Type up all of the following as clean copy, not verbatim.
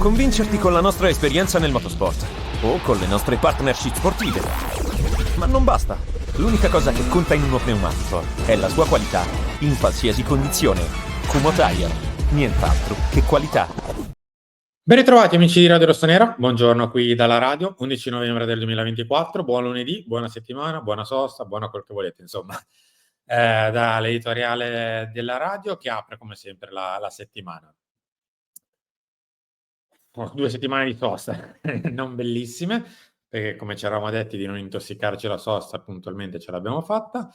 convincerti con la nostra esperienza nel motorsport o con le nostre partnership sportive. Ma non basta. L'unica cosa che conta in uno pneumatico è la sua qualità, in qualsiasi condizione. Kumho Tire, nient'altro che qualità. Ben ritrovati amici di Radio Rossonera, buongiorno qui dalla radio, 11 novembre del 2024, buon lunedì, buona settimana, buona sosta, buona quel che volete, insomma, dall'editoriale della radio che apre come sempre la settimana. 2 settimane di sosta, non bellissime, perché come ci eravamo detti di non intossicarci la sosta, puntualmente ce l'abbiamo fatta,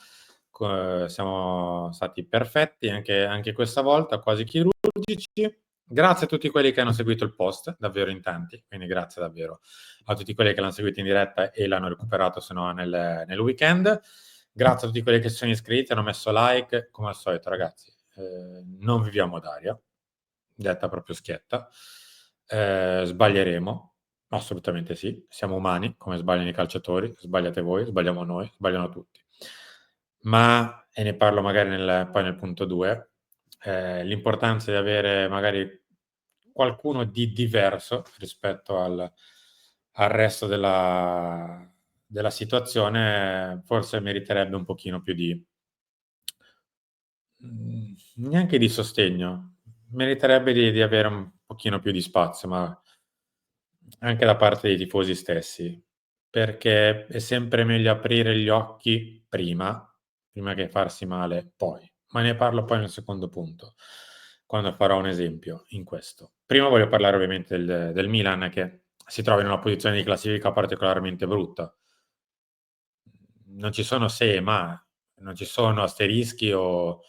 siamo stati perfetti anche questa volta, quasi chirurgici. Grazie a tutti quelli che hanno seguito il post, davvero in tanti, quindi grazie davvero a tutti quelli che l'hanno seguito in diretta e l'hanno recuperato se no nel weekend. Grazie a tutti quelli che si sono iscritti, hanno messo like, come al solito ragazzi, non viviamo d'aria, detta proprio schietta. Sbaglieremo, assolutamente sì, siamo umani, come sbagliano i calciatori, sbagliate voi, sbagliamo noi, sbagliano tutti. Ma, e ne parlo magari poi nel punto 2, l'importanza di avere magari qualcuno di diverso rispetto al resto della situazione, forse meriterebbe un pochino più di neanche di sostegno, meriterebbe di avere un pochino più di spazio, ma anche da parte dei tifosi stessi, perché è sempre meglio aprire gli occhi prima che farsi male poi. Ma ne parlo poi nel secondo punto, quando farò un esempio in questo. Prima voglio parlare ovviamente del Milan che si trova in una posizione di classifica particolarmente brutta. Non ci sono se e ma, non ci sono asterischi o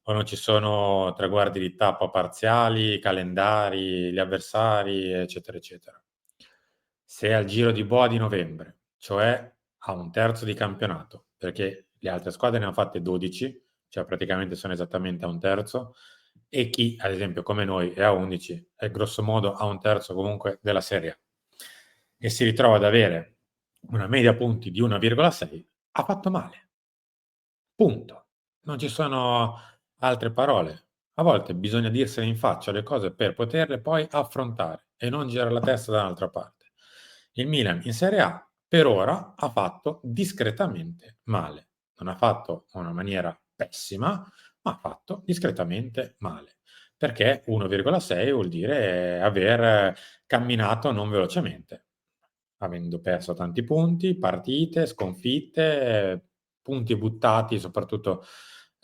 non ci sono traguardi di tappa parziali, calendari, gli avversari, eccetera, eccetera. Se al giro di boa di novembre, cioè a un terzo di campionato, perché le altre squadre ne hanno fatte 12, cioè praticamente sono esattamente a un terzo, e chi, ad esempio, come noi è a 11, è grosso modo a un terzo comunque della Serie A, e si ritrova ad avere una media punti di 1,6, ha fatto male. Punto. Non ci sono altre parole. A volte bisogna dirsene in faccia le cose per poterle poi affrontare e non girare la testa da un'altra parte. Il Milan in Serie A per ora ha fatto discretamente male. Non ha fatto in una maniera pessima, ma ha fatto discretamente male. Perché 1,6 vuol dire aver camminato non velocemente, avendo perso tanti punti, partite, sconfitte, punti buttati, soprattutto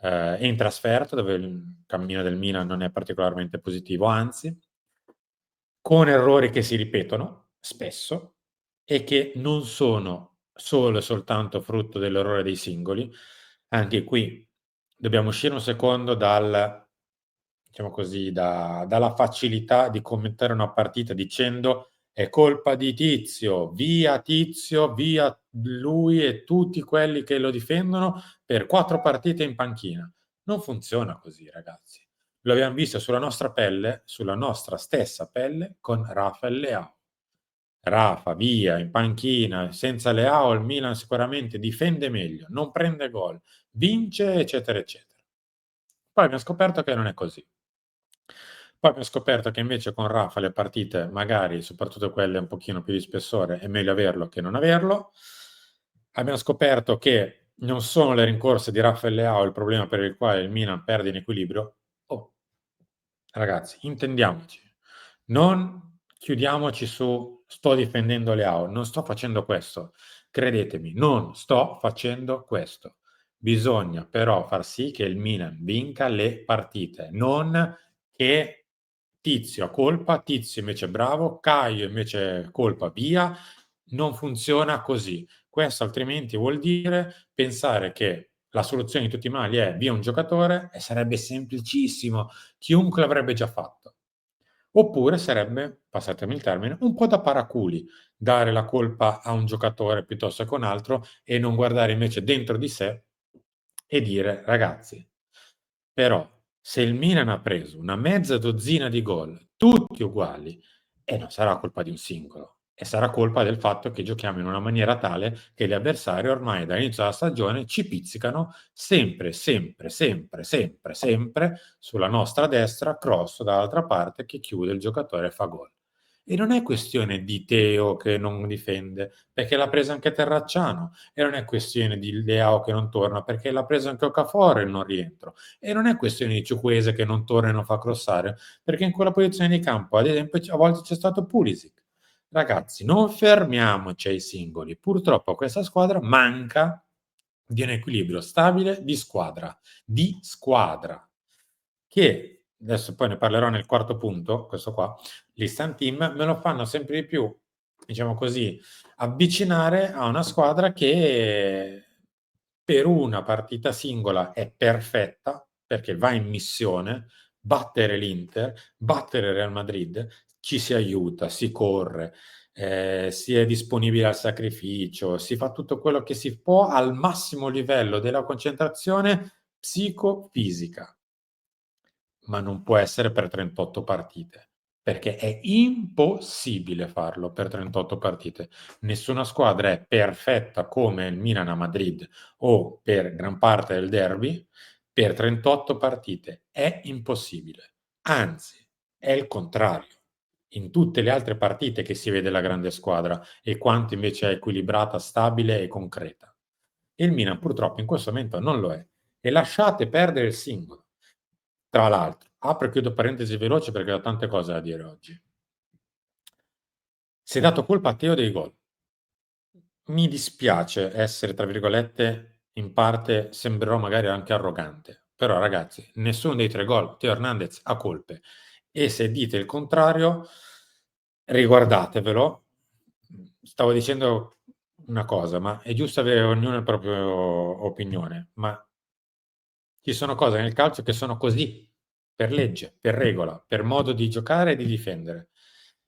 in trasferta, dove il cammino del Milan non è particolarmente positivo, anzi, con errori che si ripetono spesso e che non sono solo e soltanto frutto dell'errore dei singoli. Anche qui dobbiamo uscire un secondo diciamo così, dalla facilità di commentare una partita dicendo è colpa di Tizio, via lui e tutti quelli che lo difendono per 4 partite in panchina. Non funziona così, ragazzi. Lo abbiamo visto sulla nostra pelle, sulla nostra stessa pelle, con Rafael Leao. Rafa, via, in panchina, senza Leao il Milan sicuramente difende meglio, non prende gol, vince, eccetera, eccetera. Poi abbiamo scoperto che non è così. Poi abbiamo scoperto che invece con Rafa le partite, magari, soprattutto quelle un pochino più di spessore, è meglio averlo che non averlo. Abbiamo scoperto che non sono le rincorse di Rafa e Leao il problema per il quale il Milan perde in equilibrio. Oh, ragazzi, intendiamoci. Non chiudiamoci su sto difendendo Leao, non sto facendo questo. Credetemi, non sto facendo questo. Bisogna però far sì che il Milan vinca le partite, non che Tizio ha colpa, Tizio invece è bravo, Caio invece colpa, via. Non funziona così. Questo altrimenti vuol dire pensare che la soluzione di tutti i mali è via un giocatore e sarebbe semplicissimo, chiunque l'avrebbe già fatto. Oppure sarebbe, passatemi il termine, un po' da paraculi, dare la colpa a un giocatore piuttosto che a un altro e non guardare invece dentro di sé e dire: "Ragazzi, però se il Milan ha preso una mezza dozzina di gol, tutti uguali, non sarà colpa di un singolo, e sarà colpa del fatto che giochiamo in una maniera tale che gli avversari ormai dall'inizio della stagione ci pizzicano sempre, sempre, sempre, sempre, sempre sulla nostra destra, cross dall'altra parte che chiude il giocatore e fa gol. E non è questione di Teo che non difende, perché l'ha presa anche Terracciano, e non è questione di Leao che non torna, perché l'ha preso anche Okafor il non rientro, e non è questione di Ciukwese che non torna e non fa crossare, perché in quella posizione di campo, ad esempio, a volte c'è stato Pulisic. Ragazzi, non fermiamoci ai singoli. Purtroppo a questa squadra manca di un equilibrio stabile di squadra, che adesso poi ne parlerò nel quarto punto, questo qua, l'Instant Team, me lo fanno sempre di più, diciamo così, avvicinare a una squadra che per una partita singola è perfetta, perché va in missione, battere l'Inter, battere il Real Madrid, ci si aiuta, si corre, si è disponibile al sacrificio, si fa tutto quello che si può al massimo livello della concentrazione psicofisica, ma non può essere per 38 partite, perché è impossibile farlo per 38 partite. Nessuna squadra è perfetta come il Milan a Madrid o per gran parte del derby per 38 partite. È impossibile. Anzi, è il contrario. In tutte le altre partite che si vede la grande squadra e quanto invece è equilibrata, stabile e concreta. E il Milan purtroppo in questo momento non lo è. E lasciate perdere il singolo. Tra l'altro, apro e chiudo parentesi veloce perché ho tante cose da dire oggi. Si è dato colpa a Teo dei gol. Mi dispiace essere, tra virgolette, in parte sembrerò magari anche arrogante, però ragazzi, nessuno dei 3 gol Teo Hernandez ha colpe. E se dite il contrario, riguardatevelo. Stavo dicendo una cosa, ma è giusto avere ognuno la propria opinione, ma ci sono cose nel calcio che sono così, per legge, per regola, per modo di giocare e di difendere.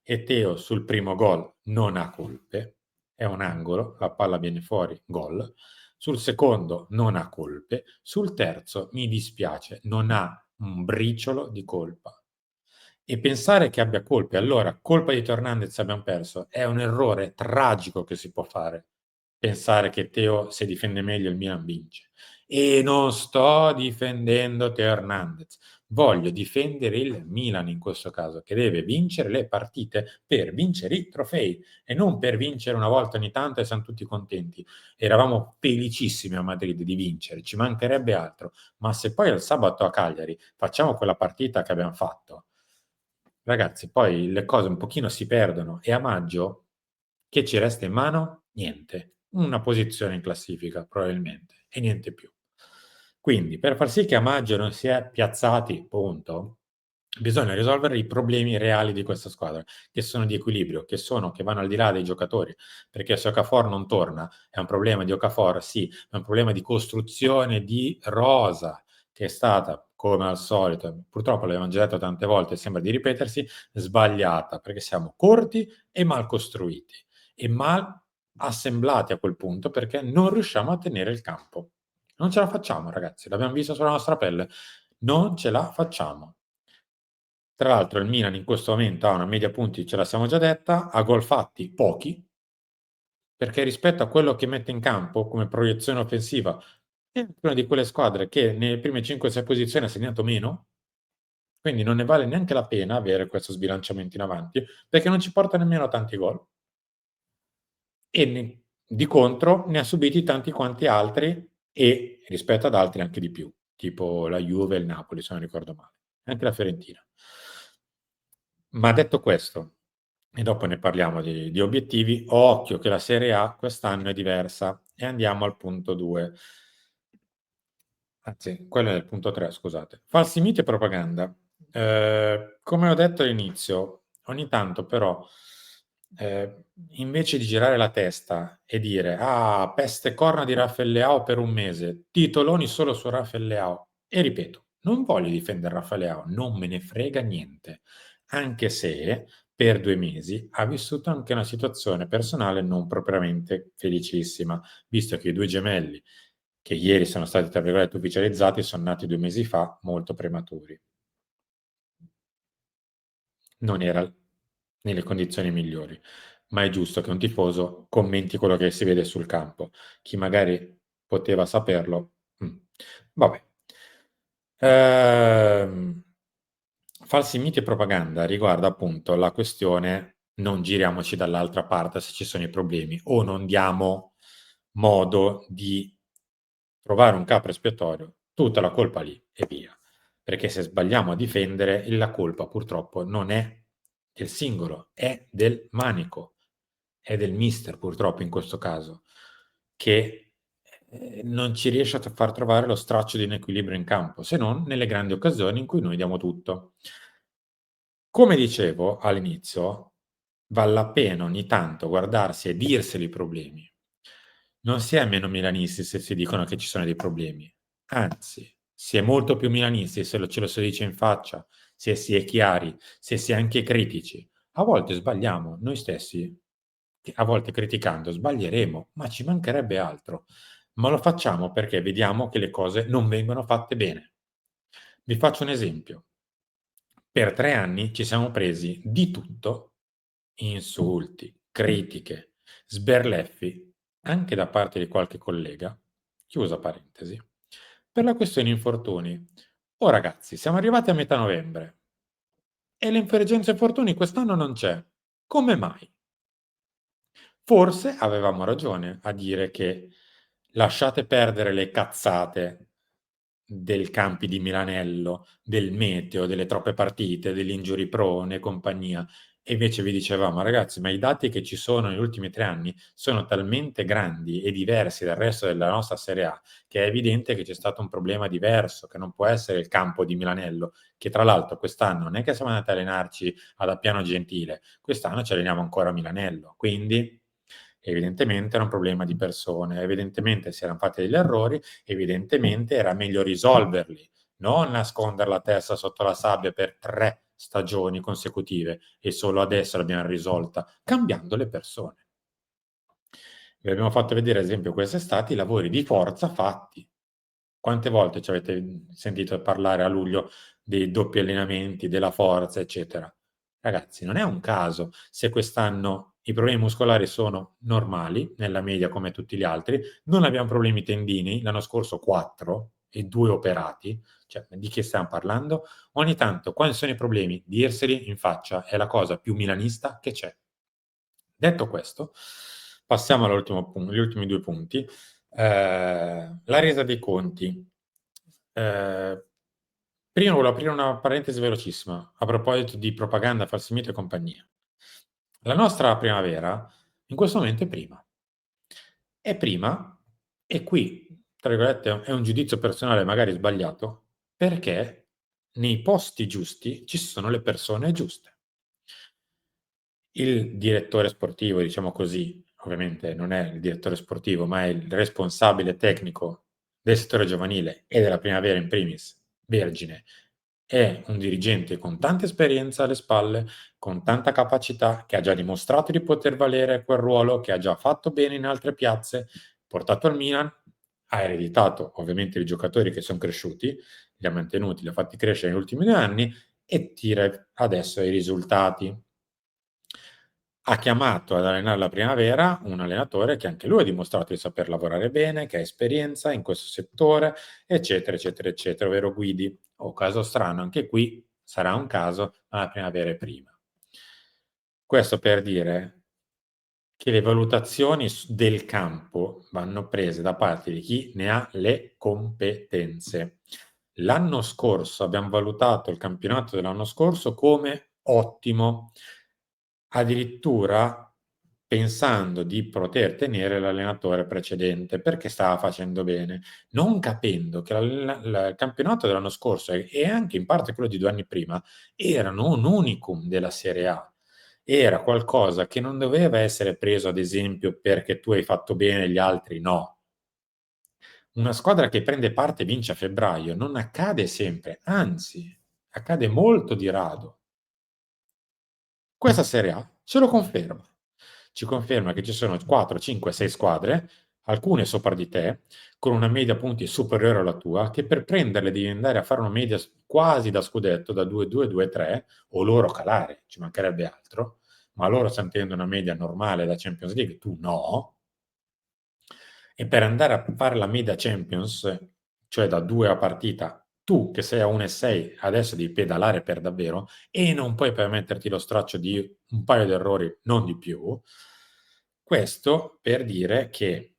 E Teo sul primo gol non ha colpe, è un angolo, la palla viene fuori, gol. Sul secondo non ha colpe, sul terzo mi dispiace, non ha un briciolo di colpa. E pensare che abbia colpe, allora colpa di Teo Hernandez abbiamo perso, è un errore tragico che si può fare. Pensare che Teo se difende meglio il Milan vince. E non sto difendendo Teo Hernandez, voglio difendere il Milan in questo caso, che deve vincere le partite per vincere i trofei e non per vincere una volta ogni tanto e siamo tutti contenti. Eravamo felicissimi a Madrid di vincere, ci mancherebbe altro, ma se poi il sabato a Cagliari facciamo quella partita che abbiamo fatto, ragazzi, poi le cose un pochino si perdono e a maggio che ci resta in mano? Niente. Una posizione in classifica, probabilmente, e niente più. Quindi, per far sì che a maggio non si è piazzati, punto, bisogna risolvere i problemi reali di questa squadra, che sono di equilibrio, che vanno al di là dei giocatori, perché se Okafor non torna, è un problema di Okafor, sì, è un problema di costruzione di rosa, che è stata, come al solito, purtroppo l'abbiamo già detto tante volte, sembra di ripetersi, sbagliata, perché siamo corti e mal costruiti e mal assemblati a quel punto perché non riusciamo a tenere il campo. Non ce la facciamo, ragazzi, l'abbiamo visto sulla nostra pelle. Non ce la facciamo. Tra l'altro il Milan in questo momento ha una media punti, ce la siamo già detta, ha gol fatti pochi, perché rispetto a quello che mette in campo come proiezione offensiva è una di quelle squadre che nelle prime 5-6 posizioni ha segnato meno, quindi non ne vale neanche la pena avere questo sbilanciamento in avanti, perché non ci porta nemmeno a tanti gol. E di contro ne ha subiti tanti quanti altri e rispetto ad altri anche di più, tipo la Juve e il Napoli, se non ricordo male, anche la Fiorentina. Ma detto questo, e dopo ne parliamo di obiettivi, occhio che la Serie A quest'anno è diversa e andiamo al punto 2. Anzi, quello è il punto 3, scusate. Falsi miti e propaganda. Come ho detto all'inizio, ogni tanto però, invece di girare la testa e dire ah, peste corna di Rafael Leao per un mese, titoloni solo su Rafael Leao. E ripeto, non voglio difendere Rafael Leao, non me ne frega niente, anche se per 2 mesi ha vissuto anche una situazione personale non propriamente felicissima, visto che i 2 gemelli che ieri sono stati, tra virgolette, ufficializzati, sono nati 2 mesi fa, molto prematuri. Non era nelle condizioni migliori, ma è giusto che un tifoso commenti quello che si vede sul campo. Chi magari poteva saperlo, vabbè. Falsi miti e propaganda riguarda appunto la questione non giriamoci dall'altra parte se ci sono i problemi, o non diamo modo di trovare un capro espiatorio, tutta la colpa lì e via. Perché se sbagliamo a difendere, la colpa purtroppo non è del singolo, è del manico, è del mister purtroppo in questo caso, che non ci riesce a far trovare lo straccio di un equilibrio in campo, se non nelle grandi occasioni in cui noi diamo tutto. Come dicevo all'inizio, val la pena ogni tanto guardarsi e dirseli i problemi. Non si è meno milanisti se si dicono che ci sono dei problemi, anzi, si è molto più milanisti se ce lo si dice in faccia, se si è chiari, se si è anche critici. A volte sbagliamo, noi stessi, a volte criticando sbaglieremo, ma ci mancherebbe altro. Ma lo facciamo perché vediamo che le cose non vengono fatte bene. Vi faccio un esempio. Per 3 anni ci siamo presi di tutto, insulti, critiche, sberleffi, anche da parte di qualche collega, chiusa parentesi, per la questione infortuni. Oh ragazzi, siamo arrivati a metà novembre e l'inferigenza infortuni quest'anno non c'è. Come mai? Forse avevamo ragione a dire che lasciate perdere le cazzate del campi di Milanello, del meteo, delle troppe partite, dell'injury prone e compagnia. E invece vi dicevamo: "Ragazzi, ma i dati che ci sono negli ultimi 3 anni sono talmente grandi e diversi dal resto della nostra Serie A, che è evidente che c'è stato un problema diverso, che non può essere il campo di Milanello", che tra l'altro quest'anno non è che siamo andati a allenarci ad Appiano Gentile, quest'anno ci alleniamo ancora a Milanello. Quindi evidentemente era un problema di persone, evidentemente si eran fatti degli errori, evidentemente era meglio risolverli, non nasconder la testa sotto la sabbia per 3 stagioni consecutive e solo adesso l'abbiam risolta, cambiando le persone. Vi abbiamo fatto vedere, ad esempio, quest'estate i lavori di forza fatti. Quante volte ci avete, sentito parlare a luglio dei doppi allenamenti, della forza, eccetera? Ragazzi, non è un caso se quest'anno i problemi muscolari sono normali, nella media come tutti gli altri, non abbiamo problemi tendini, l'anno scorso 4 e 2 operati, cioè di che stiam parlando? Ogni tanto quando ci sono i problemi dirseli in faccia è la cosa più milanista che c'è. Detto questo, passiamo all'ultimo gli ultimi 2 punti. La resa dei conti. Ehm, Prima volevo aprire una parentesi velocissima, a proposito di propaganda, falsi miti e compagnia. La nostra primavera in questo momento è prima. È prima e qui, tra virgolette, è un giudizio personale magari sbagliato, perché nei posti giusti ci sono le persone giuste. Il direttore sportivo, diciamo così, ovviamente non è il direttore sportivo, ma è il responsabile tecnico del settore giovanile e della primavera in primis, Vergine, è un dirigente con tanta esperienza alle spalle, con tanta capacità, che ha già dimostrato di poter valere quel ruolo, che ha già fatto bene in altre piazze, portato al Milan, ha ereditato ovviamente i giocatori che son cresciuti, li ha mantenuti, li ha fatti crescere negli ultimi 2 anni e tira adesso i risultati. Ha chiamato ad allenare la primavera un allenatore che anche lui ha dimostrato di saper lavorare bene, che ha esperienza in questo settore, eccetera, eccetera, eccetera, ovvero Guidi. Oh, caso strano, anche qui sarà un caso, ma la primavera è prima. Questo per dire che le valutazioni del campo vanno prese da parte di chi ne ha le competenze. L'anno scorso abbiam valutato il campionato dell'anno scorso come ottimo, addirittura pensando di poter tenere l'allenatore precedente, perché stava facendo bene, non capendo che il campionato dell'anno scorso e anche in parte quello di 2 anni prima erano un unicum della Serie A. Era qualcosa che non doveva essere preso, ad esempio, perché tu hai fatto bene e gli altri no. Una squadra che prende parte e vince a febbraio non accade sempre, anzi, accade molto di rado. Questa Serie A ce lo conferma. Ci conferma che ci sono 4, 5, 6 squadre, alcune sopra di te, con una media punti superiore alla tua, che per prenderle devi andare a fare una media quasi da scudetto, da 2-2, 2-3, o loro calare, ci mancherebbe altro, ma loro stan tenendo una media normale da Champions League, tu no. E per andare a fare la media Champions, cioè da 2 a partita tu che sei a 1,6 adesso devi pedalare per davvero e non puoi permetterti lo straccio di un paio di errori, non di più. Questo per dire che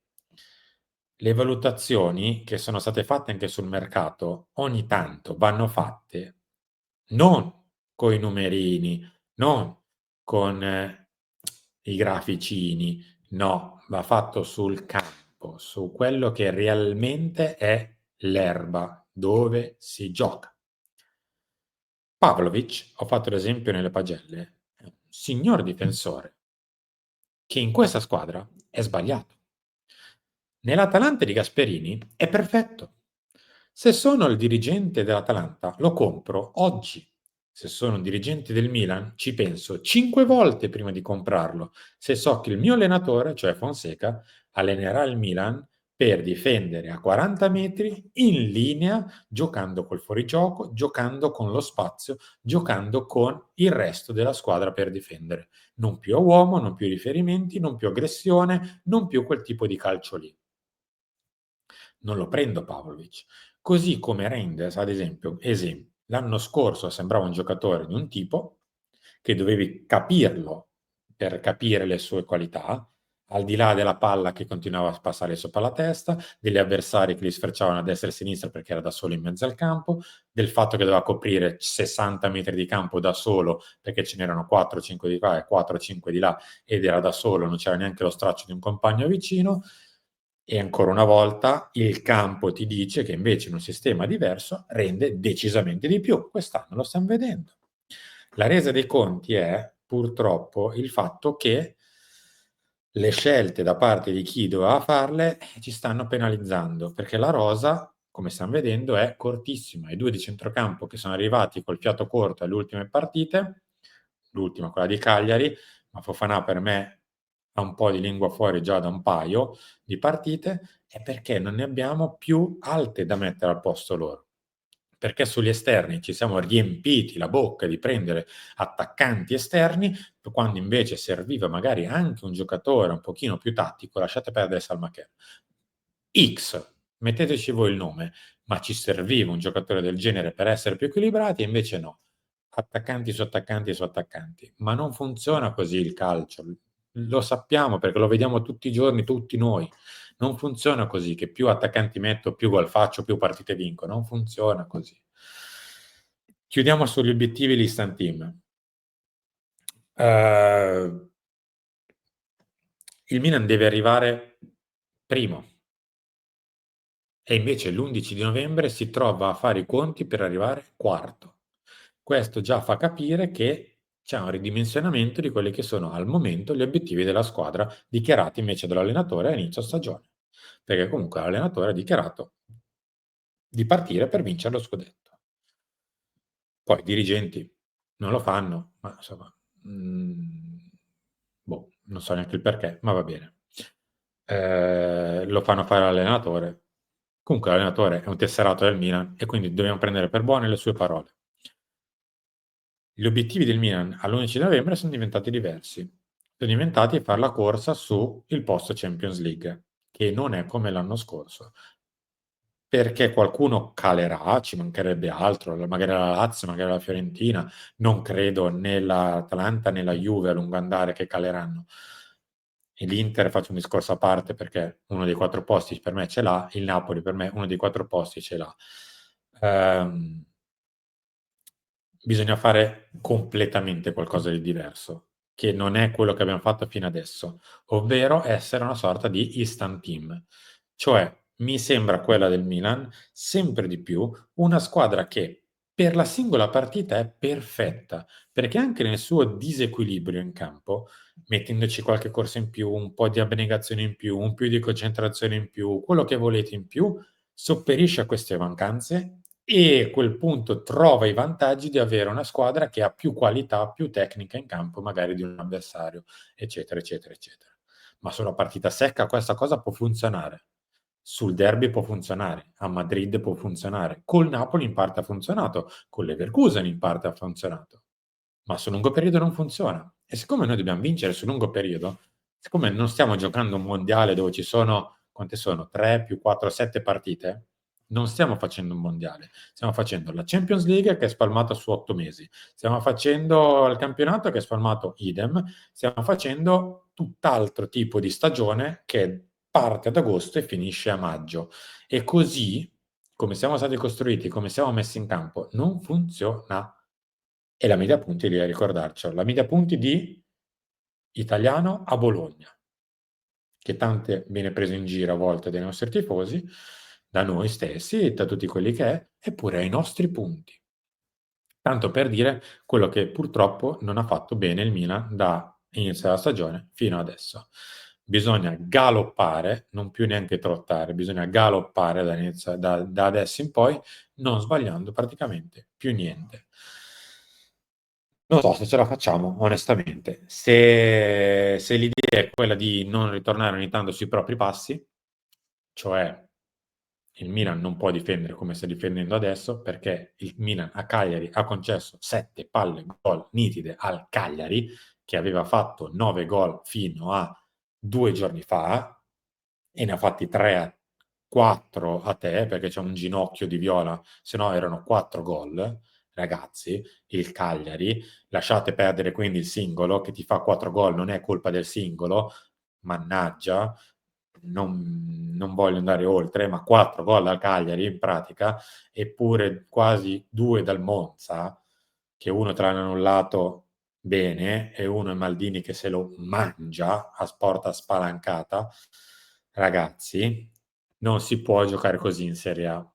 le valutazioni che sono state fatte anche sul mercato ogni tanto vanno fatte non coi numerini, non con i graficini, no, va fatto sul campo, su quello che realmente è l'erba dove si gioca. Pavlovic, ho fatto l'esempio nelle pagelle, è un signor difensore che in questa squadra è sbagliato. Nell'Atalanta di Gasperini è perfetto. Se sono il dirigente dell'Atalanta, lo compro oggi. Se sono un dirigente del Milan, ci penso 5 volte prima di comprarlo, se so che il mio allenatore, cioè Fonseca, allenerà il Milan per difendere a 40 metri in linea, giocando col fuorigioco, giocando con lo spazio, giocando con il resto della squadra per difendere. Non più a uomo, non più riferimenti, non più aggressione, non più quel tipo di calcio lì. Non lo prendo Pavlovic. Così come Reinders, ad esempio, l'anno scorso sembrava un giocatore di un tipo che dovevi capirlo per capire le sue qualità, al di là della palla che continuava a passare sopra la testa, degli avversari che li sfrecciavano a destra e a sinistra perché era da solo in mezzo al campo, del fatto che doveva coprire 60 metri di campo da solo perché ce n'erano 4-5 di qua e 4-5 di là ed era da solo, non c'era neanche lo straccio di un compagno vicino. E ancora una volta il campo ti dice che invece in un sistema diverso rende decisamente di più. Quest'anno lo stiamo vedendo. La resa dei conti è purtroppo il fatto che le scelte da parte di chi doveva farle ci stanno penalizzando, perché la rosa, come stiamo vedendo, è cortissima. I due di centrocampo che sono arrivati col fiato corto alle ultime partite, l'ultima quella di Cagliari, ma Fofana per me ha un po' di lingua fuori già da un paio di partite, è perché non ne abbiamo più alte da mettere al posto loro. Perché sugli esterni ci siamo riempiti la bocca di prendere attaccanti esterni, quando invece serviva magari anche un giocatore un pochino più tattico, lasciate perdere Salmacher. X, metteteci voi il nome, ma ci serviva un giocatore del genere per essere più equilibrati e invece no. Attaccanti su attaccanti su attaccanti. Ma non funziona così il calcio. Lo sappiamo perché lo vediamo tutti i giorni, tutti noi. Non funziona così, che più attaccanti metto, più gol faccio, più partite vinco. Non funziona così. Chiudiamo sugli obiettivi l'Instant Team. Il Milan deve arrivare primo e invece l'11 di novembre si trova a fare i conti per arrivare quarto. Questo già fa capire che c'è un ridimensionamento di quelli che sono al momento gli obiettivi della squadra dichiarati invece dall'allenatore a inizio stagione, perché comunque l'allenatore ha dichiarato di partire per vincere lo scudetto. Poi i dirigenti non lo fanno, ma insomma, non so neanche il perché, ma va bene. Lo fanno fare all'allenatore. Comunque l'allenatore è un tesserato del Milan e quindi dobbiamo prendere per buone le sue parole. Gli obiettivi del Milan all'11 novembre sono diventati diversi. Sono diventati fare la corsa su il posto Champions League, che non è come l'anno scorso. Perché qualcuno calerà, ci mancherebbe altro, magari la Lazio, magari la Fiorentina, non credo né l'Atalanta né la Juve a lungo andare che caleranno. E l'Inter faccio un discorso a parte perché uno dei 4 posti per me ce l'ha, il Napoli per me uno dei 4 posti ce l'ha. Bisogna fare completamente qualcosa di diverso, che non è quello che abbiamo fatto fino adesso, ovvero essere una sorta di instant team. Cioè, mi sembra quella del Milan, sempre di più, una squadra che per la singola partita è perfetta, perché anche nel suo disequilibrio in campo, mettendoci qualche corsa in più, un po' di abnegazione in più, un più di concentrazione in più, quello che volete in più, sopperisce a queste mancanze e a quel punto trova i vantaggi di avere una squadra che ha più qualità, più tecnica in campo magari di un avversario, eccetera, eccetera, eccetera. Ma sulla partita secca questa cosa può funzionare. Sul derby può funzionare, a Madrid può funzionare, col Napoli in parte ha funzionato, con l'Leverkusen in parte ha funzionato, ma sul lungo periodo non funziona. E siccome noi dobbiamo vincere sul lungo periodo, siccome non stiamo giocando un mondiale dove ci sono, quante sono? 3 più 4, 7 partite, non stiamo facendo un mondiale, stiamo facendo la Champions League che è spalmata su 8 mesi, stiamo facendo il campionato che è spalmato idem, stiamo facendo tutt'altro tipo di stagione che parte ad agosto e finisce a maggio. E così, come siamo stati costruiti, come siamo messi in campo, non funziona. E la media punti lì a ricordarcelo, la media punti di Italiano a Bologna, che tante viene preso in giro a volte dai nostri tifosi, da noi stessi, da tutti quelli che è, eppure ai nostri punti. Tanto per dire quello che purtroppo non ha fatto bene il Milan da inizio della stagione fino adesso. Bisogna galoppare, non più neanche trottare, bisogna galoppare da adesso in poi, non sbagliando praticamente più niente. Non so se ce la facciamo, onestamente. Se l'idea è quella di non ritornare ogni tanto sui propri passi, cioè il Milan non può difendere come sta difendendo adesso, perché il Milan a Cagliari ha concesso 7 palle gol nitide al Cagliari, che aveva fatto 9 gol fino a 2 giorni fa, e ne ha fatti 4 a te, perché c'è un ginocchio di Viola, se no erano 4 gol. Ragazzi, il Cagliari, lasciate perdere quindi il singolo, che ti fa 4 gol, non è colpa del singolo, mannaggia, non voglio andare oltre, ma 4 gol dal Cagliari in pratica, eppure quasi 2 dal Monza, che uno te l'hanno annullato bene e uno è Maldini che se lo mangia a porta spalancata. Ragazzi, non si può giocare così in Serie A.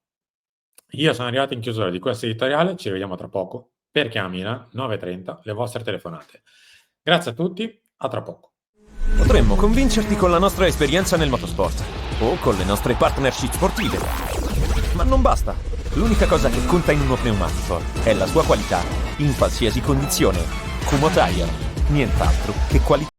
Io sono arrivato in chiusura di questo editoriale, ci rivediamo tra poco. Per Chiamina, 9:30, le vostre telefonate. Grazie a tutti, a tra poco. Potremmo convincerti con la nostra esperienza nel motorsport o con le nostre partnership sportive. Ma non basta. L'unica cosa che conta in uno pneumatico è la sua qualità, in qualsiasi condizione. Kumho Tire, nient'altro che qualità.